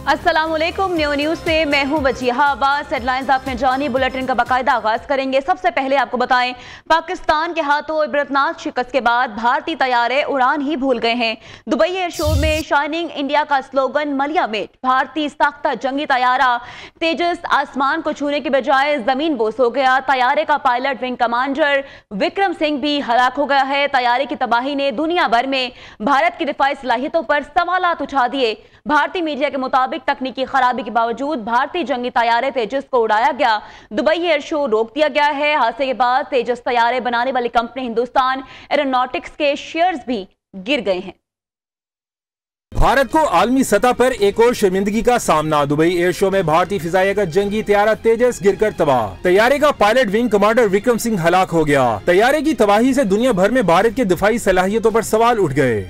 अस्सलामुअलैकुम। न्यूज़ से मैं हूं वजीहा अब्बास। हेडलाइंस आपने जानी, बुलेटिन का बाकायदा आगाज करेंगे। सबसे पहले आपको बताएं, पाकिस्तान के हाथों इबरतनाक शिकस्त के बाद भारतीय तैयारे उड़ान ही भूल गए हैं। दुबई एयर शो में शाइनिंग इंडिया का स्लोगन मलिया मेट। भारतीय साख्ता जंगी तैयारा तेजस आसमान को छूने के बजाय जमीन बोस हो गया। तैयारे का pilot wing commander Vikram Singh भी हलाक हो गया है। तैयारे की तबाही ने दुनिया भर में भारत की दिफाई सलाहियतों पर सवालात उठा दिए। भारतीय मीडिया के मुताबिक तकनीकी खराबी के बावजूद भारतीय जंगी तैयारे तेजस को उड़ाया गया। दुबई एयर शो रोक दिया गया है। हादसे के बाद तेजस तैयारे बनाने वाली कंपनी हिंदुस्तान एरोनॉटिक्स के शेयर्स भी गिर गए हैं। भारत को आलमी सतह पर एक और शर्मिंदगी का सामना। दुबई एयर शो में भारतीय फिजाइया का जंगी तैयारा तेजस गिरकर तबाह। तैयारे का pilot wing commander Vikram Singh हलाक हो गया। तैयारे की तबाही से दुनिया भर में भारत के दिफाई सलाहियतों पर सवाल उठ गए।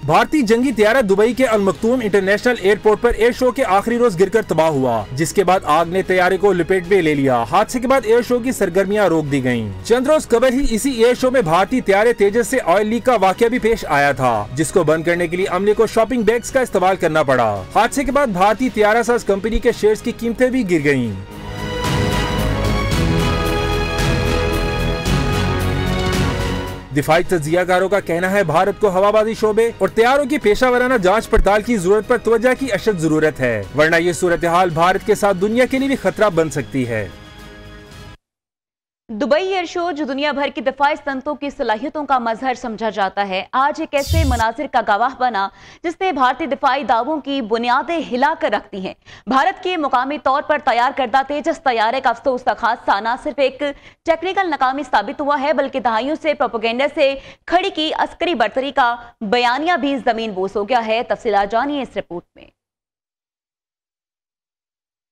भारतीय जंगी तैयारा दुबई के अल मखतूम इंटरनेशनल एयरपोर्ट पर एयर शो के आखिरी रोज गिरकर तबाह हुआ, जिसके बाद आग ने तैयारे को लपेट में ले लिया। हादसे के बाद एयर शो की सरगर्मियां रोक दी गयीं। चंद रोज कबल ही इसी एयर शो में भारतीय तैयारे तेजस से ऑयल लीक का वाकया भी पेश आया था, जिसको बंद करने के लिए अमले को शॉपिंग बैग्स का इस्तेमाल करना पड़ा। हादसे के बाद भारतीय तैयारा साज कंपनी के शेयर्स की कीमतें भी गिर गयी। दिफाई तज्जियाकारों का कहना है, भारत को हवाबाजी शोबे और तैयारों की पेशा वराना जांच पड़ताल की जरूरत पर तवज्जो की अशद जरूरत है, वरना ये सूरत हाल भारत के साथ दुनिया के लिए भी खतरा बन सकती है। दुबई एयर शो, जो दुनिया भर की दिफाई सनतों की सलाहियतों का मजहर समझा जाता है, आज एक ऐसे मनाजिर का गवाह बना जिसने भारतीय दिफाई दावों की बुनियादें हिलाकर रख दी हैं। भारत के मुकामी तौर पर तैयार करदा तेजस तैयारे का अफसोसनाक हादसा न सिर्फ एक टेक्निकल नाकामी साबित हुआ है, बल्कि दहाइयों से प्रोपेगेंडा से खड़ी की अस्करी बरतरी का बयानिया भी जमीन बोस हो गया है। तफसीलात जानिए इस रिपोर्ट में।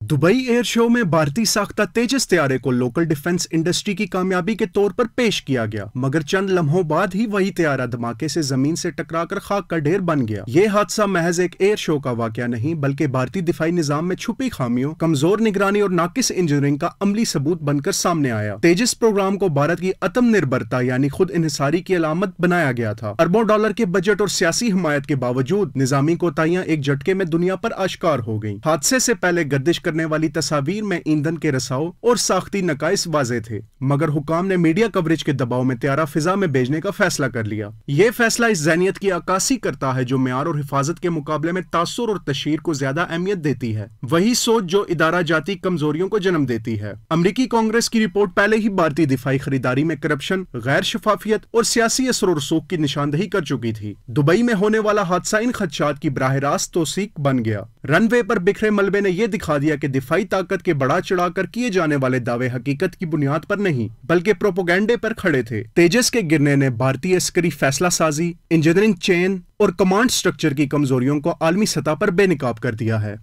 दुबई एयर शो में भारतीय साख्ता तेजस तैयारे को लोकल डिफेंस इंडस्ट्री की कामयाबी के तौर पर पेश किया गया, मगर चंद लम्हों बाद ही वही तैयारा धमाके से जमीन से टकराकर खाक का ढेर बन गया। ये हादसा महज एक एयर शो का वाकया नहीं, बल्कि भारतीय दिफाई निजाम में छुपी खामियों, कमजोर निगरानी और नाकिस इंजीनियरिंग का अमली सबूत बनकर सामने आया। तेजस प्रोग्राम को भारत की आत्मनिर्भरता यानी खुद इन्हिसारी की अलामत बनाया गया था। अरबों डॉलर के बजट और सियासी हिमायत के बावजूद निजामी कोताहियां एक झटके में दुनिया पर आश्कार हो गयी। हादसे से पहले गर्दिश करने वाली तस्वीर में ईंधन के रसाव और साख्ती नकाइस वाजे थे, मगर हुकाम ने मीडिया कवरेज के दबाव में तैयारा फिजा में भेजने का फैसला कर लिया। यह फैसला इस ज़हनियत की अक्कासी करता है जो मेयार और हिफाजत के मुकाबले में तासुर और तशहीर को ज्यादा अहमियत देती है, वही सोच जो इदारा जाती कमजोरियों को जन्म देती है। अमरीकी कांग्रेस की रिपोर्ट पहले ही भारतीय दिफाई खरीदारी में करप्शन, गैर शफाफियत और सियासी असर और रसूख की निशानदही कर चुकी थी। दुबई में होने वाला हादसा इन खदशात की बराह रास्त तौसीक बन गया। रनवे पर बिखरे मलबे ने यह दिखा दिया कि दिफाई ताकत के बढ़ा चढ़ाकर किए जाने वाले दावे हकीकत की बुनियाद पर नहीं, बल्कि प्रोपोगेंडे पर खड़े थे। तेजस के गिरने ने भारतीय अस्करी फैसला साजी, इंजीनियरिंग चेन और कमांड स्ट्रक्चर की कमजोरियों को आलमी सतह पर बेनकाब कर दिया है।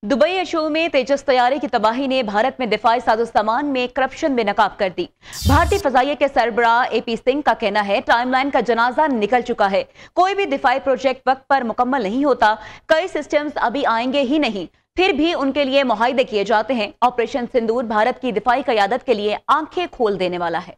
दुबई एयर शो में तेजस तैयारे की तबाही ने भारत में दिफाई साजो सामान में करप्शन बेनकाब कर दी। भारतीय फजाइया के सरबराह AP सिंह का कहना है, टाइमलाइन का जनाजा निकल चुका है। कोई भी दिफाई प्रोजेक्ट वक्त पर मुकम्मल नहीं होता। कई सिस्टम्स अभी आएंगे ही नहीं, फिर भी उनके लिए मुआहदे किए जाते हैं। ऑपरेशन सिंदूर भारत की दिफाई क़यादत के लिए आंखें खोल देने वाला है।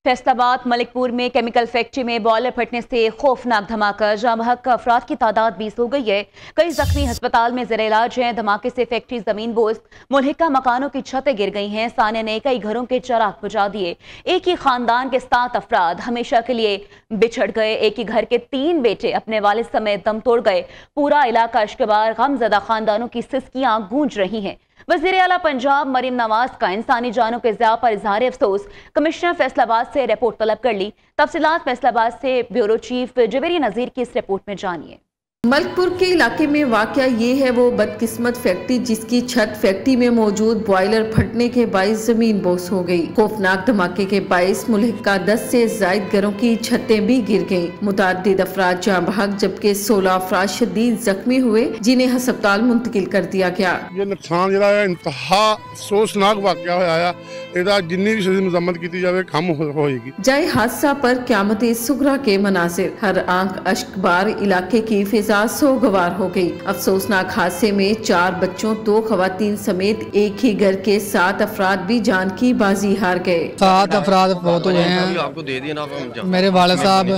फैसलाबाद मलिकपुर में केमिकल फैक्ट्री में बॉयलर फटने से खौफनाक धमाका, जहां बहक अफराद की तादाद 20 हो गई है। कई जख्मी अस्पताल में ज़ेर इलाज हैं। धमाके से फैक्ट्री जमीन बोस, मुल्हिका मकानों की छतें गिर गई हैं। साने ने कई घरों के चिराग बुझा दिए। एक ही खानदान के 7 अफराद हमेशा के लिए बिछड़ गए। एक ही घर के 3 बेटे अपने वालिद समेत दम तोड़ गए। पूरा इलाका अश्कबार, गमजदा खानदानों की सिसकियां गूंज रही हैं। वज़ीर आला पंजाब मरीम नवाज का इंसानी जानों के ज़िया पर इजहार अफसोस। कमिश्नर फैसलाबाद से रिपोर्ट तलब कर ली। तफसीलात फैसलाबाद से ब्यूरो चीफ जवेरी नज़ीर की इस रिपोर्ट में जानिए। मलकपुर के इलाके में वाक़या ये है वो बदकिस्मत फैक्ट्री जिसकी छत फैक्ट्री में मौजूद बॉयलर फटने के बाइस जमीन बोस हो गई। खौफनाक धमाके के बाइस मुल्हिका 10 से जायद घरों की छतें भी गिर गयी। मुतादिद अफराद जाँ बहक जबकि 16 अफराद शदीद जख्मी हुए, जिन्हें हस्पताल मुंतकिल कर दिया गया। ये नुकसान जो है इंतहा अफसोसनाक वाक़या होया, जिन्नी भी मजम्मत की जाए कम होगी। जाए हादसा पर क़यामत सुगरा के मनासिर, हर आंख अश्कबार इलाके की फिजा फिजा सोगवार हो गई। अफसोसनाक हादसे में 4 बच्चों, 2 खवातीन समेत एक ही घर के 7 अफराद भी जान की बाजी हार गए। 7 अफराद बहुत हुए हैं। मेरे वाले साहब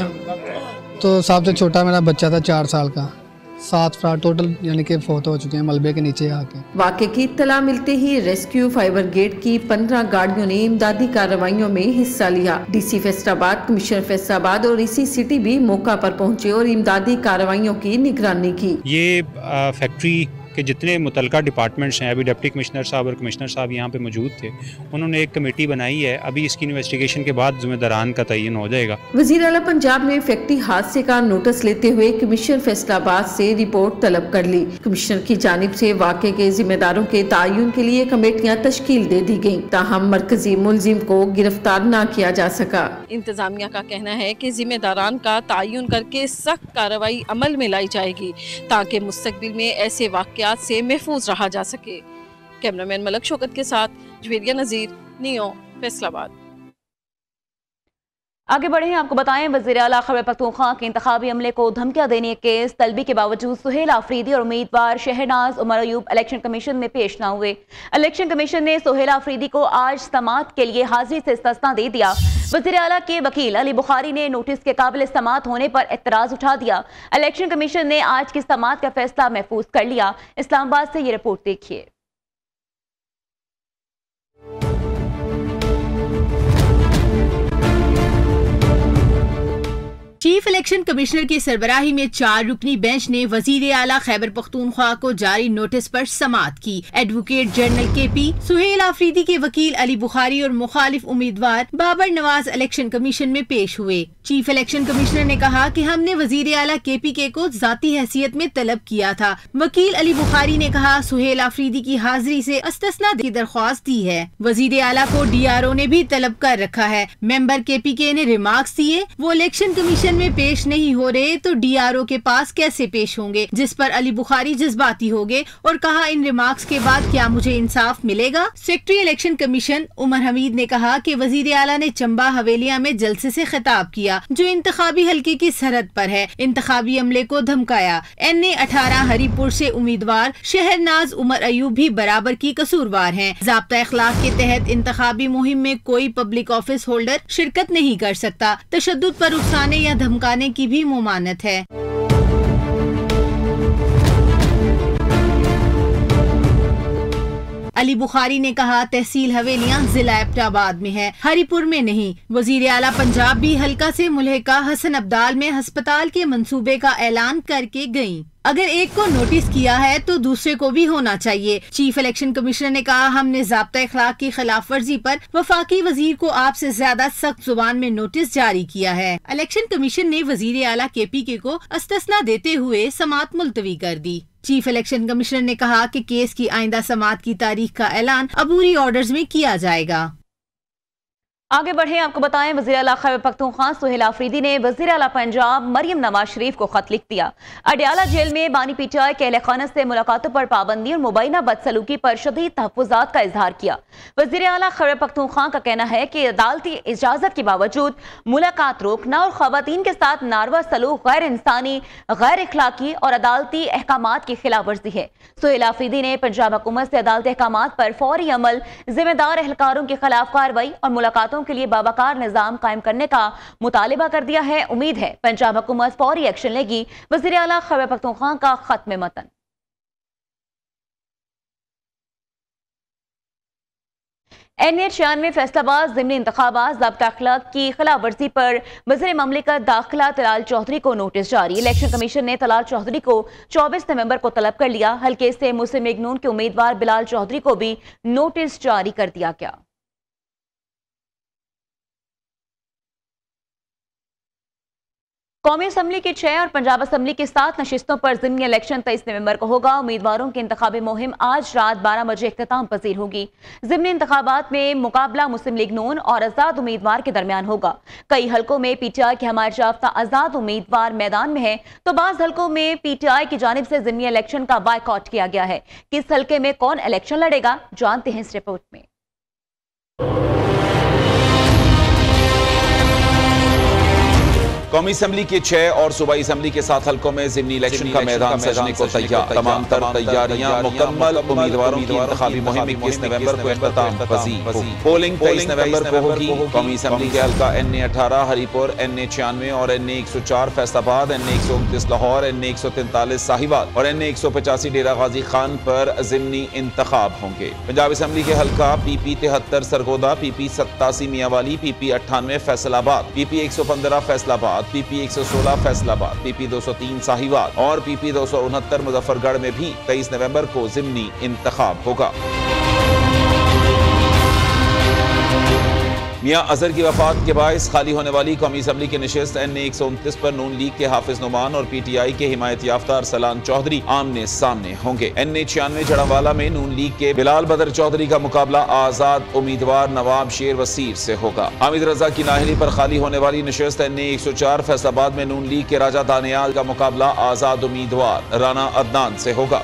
तो सबसे छोटा मेरा बच्चा था 4 साल का। 7 अफराद टोटल यानी कि फोत हो चुके हैं मलबे के नीचे आके। वाक़े की इत्तला मिलते ही रेस्क्यू फायर ब्रिगेड की 15 गाड़ियों ने इमदादी कार्रवाइयों में हिस्सा लिया। डीसी फैसलाबाद, कमिश्नर फैसलाबाद और इसी सिटी भी मौका पर पहुंचे और इमदादी कार्रवाइयों की निगरानी की। ये फैक्ट्री के जितने मुतलका डिपार्टमेंट्स हैं, अभी डिप्टी कमिश्नर साहब और कमिश्नर साहब यहाँ पे मौजूद थे, उन्होंने एक कमेटी बनाई है। अभी इसकी इन्वेस्टिगेशन के बाद जिम्मेदारान का तयन हो जाएगा। वज़ीर आला पंजाब ने फैक्ट्री हादसे का नोटिस लेते हुए कमिश्नर फैसलाबाद से रिपोर्ट तलब कर ली। कमिश्नर की जानिब से वाक़े के जिम्मेदारों के तयन के लिए कमेटियाँ तश्कील दे दी गयी, ताहम मरकजी मुलजिम को गिरफ्तार न किया जा सका। इंतजामिया का कहना है कि जिम्मेदारान का तयन करके सख्त कार्रवाई अमल में लाई जाएगी ताकि मुस्तकबिल में ऐसे वाक़यात से महफूज रहा जा सके। कैमरामैन मलक शौकत के साथ जवेरिया नज़ीर, नियो, फैसलाबाद। आगे बढ़े, आपको बताएं वज़ीर आला खैबर पख्तूनख्वा के इंतखाबी अमले को धमकियां देने के केस तलबी के बावजूद सुहेल आफरीदी और उम्मीदवार शहनाज उमर अयूब इलेक्शन कमीशन में पेश न हुए। इलेक्शन कमीशन ने सुहेल आफरीदी को आज समाअत के लिए हाजिरी से इस्तिस्ना दे दिया। वज़ीर आला के वकील अली बुखारी ने नोटिस के काबिल समाअत होने पर एतराज उठा दिया। इलेक्शन कमीशन ने आज की समाअत का फैसला महफूज कर लिया। इस्लामाबाद से ये रिपोर्ट देखिए। चीफ इलेक्शन कमिश्नर की सरबराही में 4 रुकनी बेंच ने वजीर आला खैबर पख्तूनख्वा को जारी नोटिस पर समाअत की। Advocate general KP, Suhail Afridi के वकील अली बुखारी और मुखालिफ उम्मीदवार बाबर नवाज इलेक्शन कमीशन में पेश हुए। चीफ इलेक्शन कमिश्नर ने कहा कि हमने वजीर आला KPK को जाती हैसियत में तलब किया था। वकील अली बुखारी ने कहा सुहेल आफरीदी की हाजिरी से इस्तिस्ना की दरख्वास्त दी है। वजीर आला को DRO ने भी तलब कर रखा है। मेंबर KPK ने रिमार्क्स दिए, वो इलेक्शन कमीशन में पेश नहीं हो रहे तो DRO के पास कैसे पेश होंगे, जिस पर अली बुखारी जज्बाती हो गए और कहा इन रिमार्क्स के बाद क्या मुझे इंसाफ मिलेगा। Secretary election commission Umar Hamid ने कहा कि वजीर आला ने चंबा हवेलिया में जलसे से खिताब किया जो इंतखाबी हल्के की सरहद पर है। इंतखाबी अमले को धमकाया। NA 18 हरीपुर से उम्मीदवार शहरनाज उमर अयूब भी बराबर की कसूरवार हैं। ज़ाब्ता अखलाक के तहत इंतखाबी मुहिम में कोई पब्लिक ऑफिस होल्डर शिरकत नहीं कर सकता। तशद्दुद पर उकसाने या धमकाने की भी मुमानत है। अली बुखारी ने कहा तहसील हवेलियां जिला एबटाबाद में है, हरीपुर में नहीं। वजीर आला पंजाब भी हल्का से मुल्हिका हसन अब्दाल में अस्पताल के मंसूबे का ऐलान करके गयी। अगर एक को नोटिस किया है तो दूसरे को भी होना चाहिए। चीफ इलेक्शन कमिश्नर ने कहा हमने ज़ाब्ता अखलाक की खिलाफ वर्जी पर वफाकी वजीर को आपसे ज्यादा सख्त जुबान में नोटिस जारी किया है। इलेक्शन कमीशन ने वजीर आला KPK को इस्तिस्ना देते हुए समाअत मुलतवी कर दी। चीफ इलेक्शन कमिश्नर ने कहा कि केस की आइंदा समाअत की तारीख का ऐलान अबूरी ऑर्डर्स में किया जाएगा। आगे बढ़े, आपको बताएं वज़ीर आला खैबर पख्तूनख्वा सुहेल आफरीदी ने वज़ीर आला पंजाब मरियम नवाज शरीफ को खत लिख दिया। अडयाला जेल में बानी PTI के अहले खाना से मुलाकातों पर पाबंदी और मुबैना बदसलूकी पर शदीद तहफ़्फ़ुज़ात का इजहार किया। वज़ीर आला खैबर पख्तूनख्वा का कहना है कि अदालती इजाज़त के बावजूद मुलाकात रोकना और ख़वातीन के साथ नारवा सलूक गैर इंसानी, गैर इखलाकी और अदालती अहकामात की खिलाफ वर्जी है। सुहेल आफरीदी ने पंजाब हुकूमत से अदालती अहकामात पर फौरी अमल, जिम्मेदार एहलकारों के खिलाफ कार्रवाई और मुलाकातों के लिए बावकार निजाम कायम करने का मुतालिबा कर दिया है। उम्मीद है पंजाब हुकूमत फौरी एक्शन लेगी। वज़ीर आला खैबर पख्तूनख्वा का खत में मतन। NA 96 फैसलाबाद ज़िमनी इंतखाबात ज़ाब्ता अखलाक की खिलाफ वर्जी पर वज़ीर ममलिकत दाखिला तलाल चौधरी को नोटिस जारी। इलेक्शन कमीशन ने तलाल चौधरी को 24 नवंबर को तलब कर लिया। हल्के से मुस्लिम लीग नून के उम्मीदवार बिलाल चौधरी को भी नोटिस जारी कर दिया गया। कौमी असम्बली की 6 और पंजाब असम्बली की 7 नशिस्तों पर ज़िमनी इलेक्शन 23 नवंबर को होगा। उम्मीदवारों की इंतखाबी मुहिम आज रात 12 बजे इख्तिताम पजीर होगी। ज़िमनी इंतखाबात में मुकाबला मुस्लिम लीग नून और आज़ाद उम्मीदवार के दरमियान होगा। कई हल्कों में PTI के हमारे याफ्ता आज़ाद उम्मीदवार मैदान में है तो बाज़ हल्कों में PTI की जानिब से ज़िमनी इलेक्शन का बायकॉट किया गया है। किस हल्के में कौन इलेक्शन लड़ेगा जानते हैं इस रिपोर्ट में। कौमी असम्बली के 6 और सूबाई असम्बली के 7 हल्कों में ज़िमनी इलेक्शन का मैदान सजने को तैयार। तमाम तर तैयारियां मुकम्मल। उम्मीदवारों की इंतखाबी मुहिम 21 नवंबर को इख्तिताम पजीर। पोलिंग 23 नवंबर को होगी। कौमी असम्बली के हल्का NA 18 हरीपुर, NA 96 और NA 104 Faisalabad, NA 129 Lahore, NA 143 Sahiwal और NA 185 डेरा गाजी खान पर ज़िमनी इंतखाब होंगे। पंजाब असम्बली के हल्का PP 73 Sargodha, PP 87 Mianwali, PP 98 Faisalabad, PP 115 Faisalabad, PP 116 Faisalabad, PP 203 Sahiwal और PP 269 मुजफ्फरगढ़ में भी 23 नवंबर को ज़िमनी इंतखाब होगा। मियां अजहर की वफात के बायस खाली होने वाली कौमी असम्बली की नशिस्त NA 129 पर नून लीग के हाफिज नुमान और PTI के हिमायत याफ्ता अरसलान चौधरी आमने सामने होंगे। NA 96 जड़ावाला में नून लीग के बिलाल बदर चौधरी का मुकाबला आजाद उम्मीदवार नवाब शेर वसीर से होगा। हामिद रजा की नाहली पर खाली होने वाली नशिस्त NA 104 फैसलाबाद में नून लीग के राजा दानियाल का मुकाबला आजाद उम्मीदवार राना अदनान से होगा।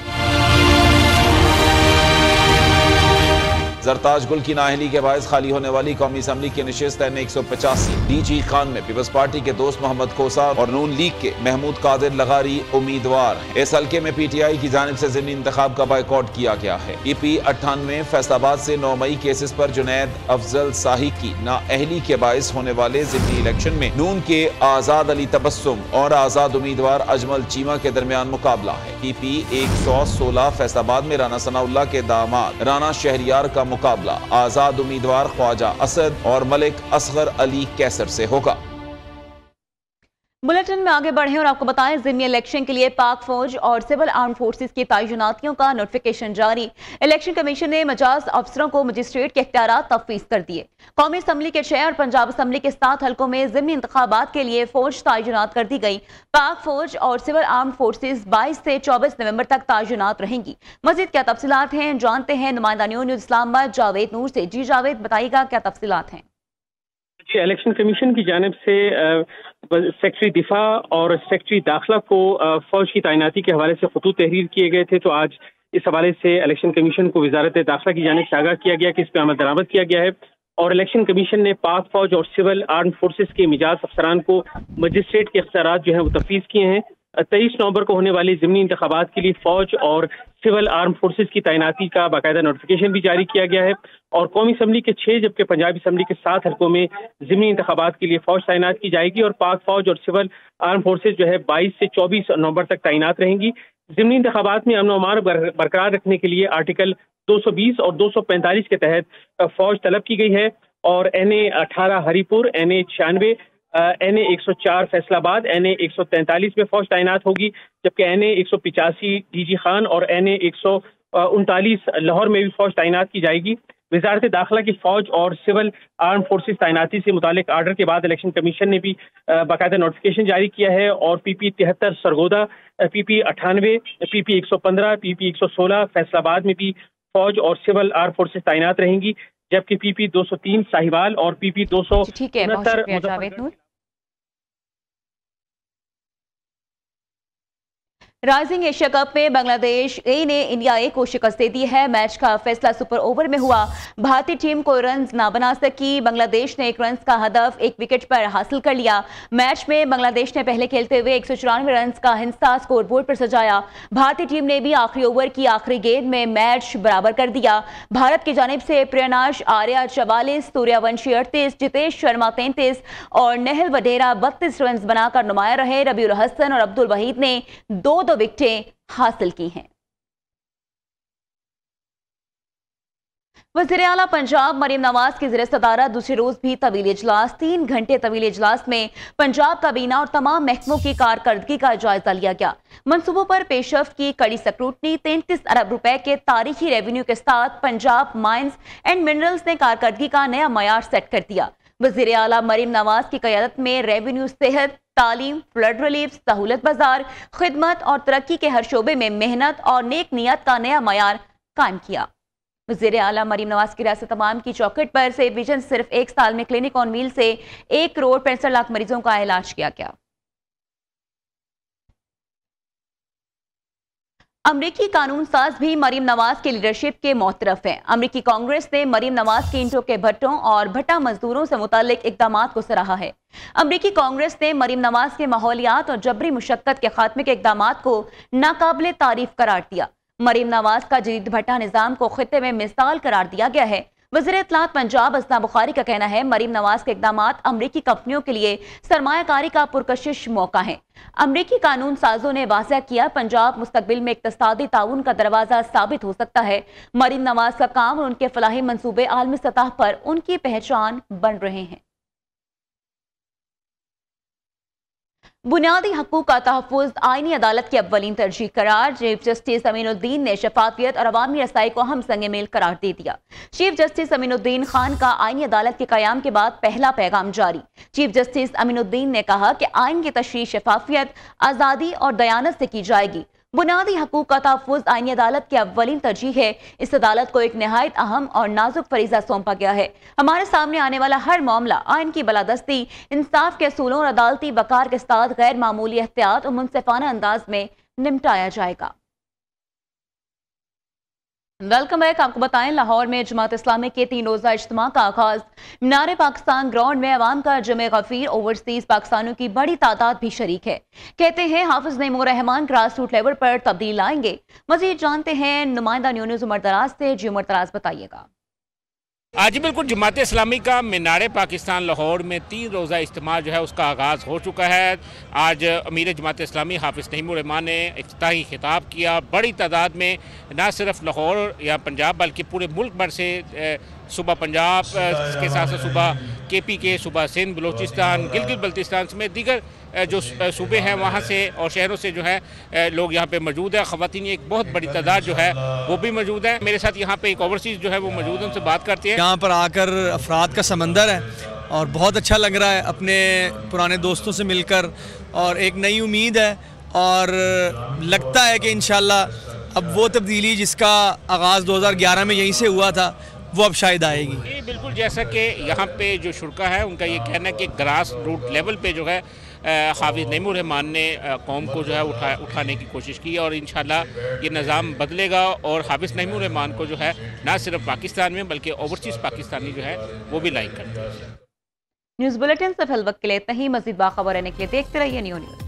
जरताज गुल की नाहली के बायस खाली होने वाली कौमी असम्बली की नशिस्त NA 185 DG खान में पीपल्स पार्टी के दोस्त मोहम्मद खोसा और नून लीग के महमूद कादिर लगारी उम्मीदवार। इस हल्के में PTI की जानिब से ज़िमनी इंतखाब का बाइकआउट किया गया है। PP 98 फैसलाबाद से 9 मई केसेस पर जुनैद अफजल साही की नाअहली के बायस होने वाले ज़िमनी इलेक्शन में नून के आजाद अली तबस्सुम और आजाद उम्मीदवार अजमल चीमा के दरमियान मुकाबला है। PP 116 फैसलाबाद में राना सनाउल्लाह के दामाद राना शहरियार का मुकाबला आजाद उम्मीदवार ख्वाजा असद और मलिक असगर अली कैसर से होगा। बुलेटिन में आगे बढ़े और आपको बताएं, ज़िमनी इलेक्शन के लिए पाक फौज और सिविल आर्म फोर्सेस की तैनातियों का नोटिफिकेशन जारी। इलेक्शन कमीशन ने मजाज अफसरों को मजिस्ट्रेट के इख्तियारात तफवीज़ कर दिए। कौमी असम्बली के 6 और पंजाब असम्बली के 7 हल्कों में ज़िमनी इंतखाबात के लिए फौज तैनात कर दी गई। पाक फौज और सिविल आर्म फोर्सेस 22 से 24 नवंबर तक तैनात रहेंगी। मज़ीद क्या तफसीलात हैं, जानते हैं नुमाइंदा न्यूज़ इस्लामाबाद जावेद नूर से। जी जावेद, बताइएगा क्या तफसीलात हैं। जी, इलेक्शन कमीशन की जानिब से सेक्रेटरी दिफा और सेक्रेटरी दाखिला को फौज की तैनाती के हवाले से खतूत तहरीर किए गए थे। तो आज इस हवाले से इलेक्शन कमीशन को वजारत दाखिला की जानिब से आगाह किया गया कि इस पर अमल दरामद किया गया है और इलेक्शन कमीशन ने पाक फौज और सिविल आर्म फोर्सेस के मिजाज अफसरान को मजिस्ट्रेट के इख्तियारात जो है वो तफवीज़ किए हैं। 23 नवंबर को होने वाली ज़िमनी इंतखाबात के लिए फौज और सिविल आर्म फोर्सेस की तैनाती का बाकायदा नोटिफिकेशन भी जारी किया गया है और कौमी असम्बली के 6 जबकि पंजाबी असम्बली के 7 हल्कों में ज़िमनी इंतखाबात के लिए फौज तैनात की जाएगी और पाक फौज और सिविल आर्म फोर्सेस जो है 22 से 24 नवंबर तक तैनात रहेंगी। ज़िमनी इंतखाबात में अमन व अमान बरकरार रखने के लिए आर्टिकल 220 और 245 के तहत फौज तलब की गई है और NA 18 Haripur, NA 96, NA 104 Faisalabad, NA 143 में फौज तैनात होगी जबकि NA 185 DG खान और NA 139 लाहौर में भी फौज तैनात की जाएगी। वजारत दाखिला की फौज और सिविल आर्म फोर्सेस तैनाती से मुतालिक आर्डर के बाद इलेक्शन कमीशन ने भी बाकायदा नोटिफिकेशन जारी किया है और PP 73 Sargodha, PP 98, PP 115, PP 116 Faisalabad में भी फौज और सिविल आर्म फोर्सेस तैनात रहेंगी जबकि PP 203 साहिवाल और PP 269 राइजिंग एशिया कप में बांग्लादेश ए ने इंडिया ए को शिकस्त दे दी है। मैच का फैसला सुपर ओवर में हुआ। भारतीय टीम को रन ना बना सकी। बांग्लादेश ने 1 रन का हदफ 1 विकेट पर हासिल कर लिया। मैच में बांग्लादेश ने पहले खेलते हुए 194 रन का हिस्सा स्कोरबोर्ड पर सजाया। भारतीय टीम ने भी आखिरी ओवर की आखिरी गेंद में मैच बराबर कर दिया। भारत की जानिब से प्रियनाश आर्या 44, सूर्यवंशी 38, जितेश शर्मा 33 और नेहल वडेरा 32 रन बनाकर नुमाया रहे। रबीउल हसन और अब्दुल वहीद ने 2 विकेटें हासिल की हैं। वज़ीर आला पंजाब मरीम नवाज की ज़ेर सदारत दूसरे रोज भी तवील इजलास। 3 घंटे तवील इजलास में पंजाब काबीना और तमाम महकमों की कारकर्दगी का जायजा लिया गया। मंसूबों पर पेशरफ्त की कड़ी स्क्रूटनी। 33 अरब रुपए के तारीखी रेवेन्यू के साथ पंजाब माइंस एंड मिनरल्स ने कारकर्दगी का नया मयार सेट कर दिया। वज़ीर आला मरीम नवाज की क़यादत में रेवेन्यू, सेहत, तालीम, फ्लड रिलीफ, सहूलत बाजार, खिदमत और तरक्की के हर शोबे में मेहनत और नेक नियत का नया मयार कायम किया। वज़ीर आला मरीम नवाज की रियासत तमाम की चौखट पर से विजन सिर्फ 1 साल में क्लिनिक ऑन व्हील से 1 करोड़ 65 लाख मरीजों का इलाज किया गया। अमरीकी कानून साज भी मरीम नवाज की लीडरशिप के मोहतरफ हैं। अमरीकी कांग्रेस ने मरीम नवाज के ईंटों के भट्टों और भट्टा मजदूरों से मुताल्लिक इकदाम को सराहा है। अमरीकी कांग्रेस ने मरीम नवाज के माहौलियात और जबरी मुशक्कत के खात्मे के इकदाम को नाकाबिले तारीफ करार दिया। मरीम नवाज का जदीद भट्टा निजाम को खित्ते में मिसाल करार दिया गया है। वज़ीर इत्तलात पंजाब असना बुखारी का कहना है मरीम नवाज के इकदामात अमरीकी कंपनियों के लिए सरमायाकारी का पुरकशिश मौका है। अमरीकी कानून साजों ने वाज़ह किया पंजाब मुस्तकबिल में इक्तिसादी ताउन का दरवाजा साबित हो सकता है। मरीम नवाज का काम और उनके फलाही मंसूबे आलमी सतह पर उनकी पहचान बन रहे हैं। बुनियादी हकूक का तहफ़्फ़ुज़ आईनी अदालत की अव्वलीन तरजीह करार। चीफ जस्टिस अमीनुद्दीन ने शफाफियत और अवामी रसाई को अहम संग मेल करार दे दिया। चीफ जस्टिस अमीनुद्दीन खान का आईनी अदालत के क़याम के बाद पहला पैगाम जारी। चीफ जस्टिस अमीनुद्दीन ने कहा कि आइन की तशरीह शफाफियत, आज़ादी और दयानत से की जाएगी। बुनियादी हकूक का तहफ़्फ़ुज़ आईनी अदालत की अव्वलीन तरजीह है। इस अदालत को एक नहायत अहम और नाजुक फरीज़ा सौंपा गया है। हमारे सामने आने वाला हर मामला आइन की बलादस्ती, इंसाफ के असूलों और अदालती वक़ार के साथ गैर मामूली एहतियात और मुनसिफाना अंदाज में निपटाया जाएगा। Welcome back. आपको बताएं लाहौर में जमात इस्लामी के 3 रोज़ा इज्तिमा का आगाज। मीनार पाकिस्तान ग्राउंड में अवाम का जमे गफीर ओवरसीज पाकिस्तानियों की बड़ी तादाद भी शरीक है। कहते हैं हाफिज Naimur Rahman grass root level पर तब्दील लाएंगे। मजीद जानते हैं नुमाइंदा न्यूज़ उमर दराज से। जी उमर दराज बताइएगा। आज बिल्कुल जमात इस्लामी का मीनार पाकिस्तान लाहौर में 3 रोज़ा इज्तिमा जो है उसका आगाज़ हो चुका है। आज अमीर जमात इस्लामी हाफिज नईमुर रहमान ने इफ्तिताही खिताब किया। बड़ी तादाद में ना सिर्फ लाहौर या पंजाब बल्कि पूरे मुल्क भर से सुबह पंजाब के साथ साथ सुबह KP के, सुबह सिंध, बलूचिस्तान, गिलगित बल्तिस्तान समेत दीगर जो सूबे हैं वहाँ से और शहरों से जो है लोग यहाँ पे मौजूद है। ख़वातीन एक बहुत बड़ी तादाद जो है वो भी मौजूद है। मेरे साथ यहाँ पे एक ओवरसीज़ जो है वो मौजूद है, उनसे बात करते हैं। यहाँ पर आकर अफराद का समंदर है और बहुत अच्छा लग रहा है अपने पुराने दोस्तों से मिलकर, और एक नई उम्मीद है और लगता है कि इंशाल्लाह अब वो तब्दीली जिसका आगाज़ 2011 में यहीं से हुआ था वो अब शायद आएगी। ये बिल्कुल जैसा कि यहाँ पे जो शुरा है उनका ये कहना है कि ग्रास रूट लेवल पे जो है हाफिज नईमुर रहमान ने कौम को जो है उठाने की कोशिश की और इंशाल्लाह ये निज़ाम बदलेगा और हाफिज नईमुर रहमान को जो है ना सिर्फ पाकिस्तान में बल्कि ओवरसीज़ पाकिस्तानी जो है वो भी लाइक करते हैं। न्यूज़ बुलेटिन से फिल वक्त के लिए इतना ही। मज़ीद बाखबर रहने के लिए देखते रहिए न्यू न्यूज़।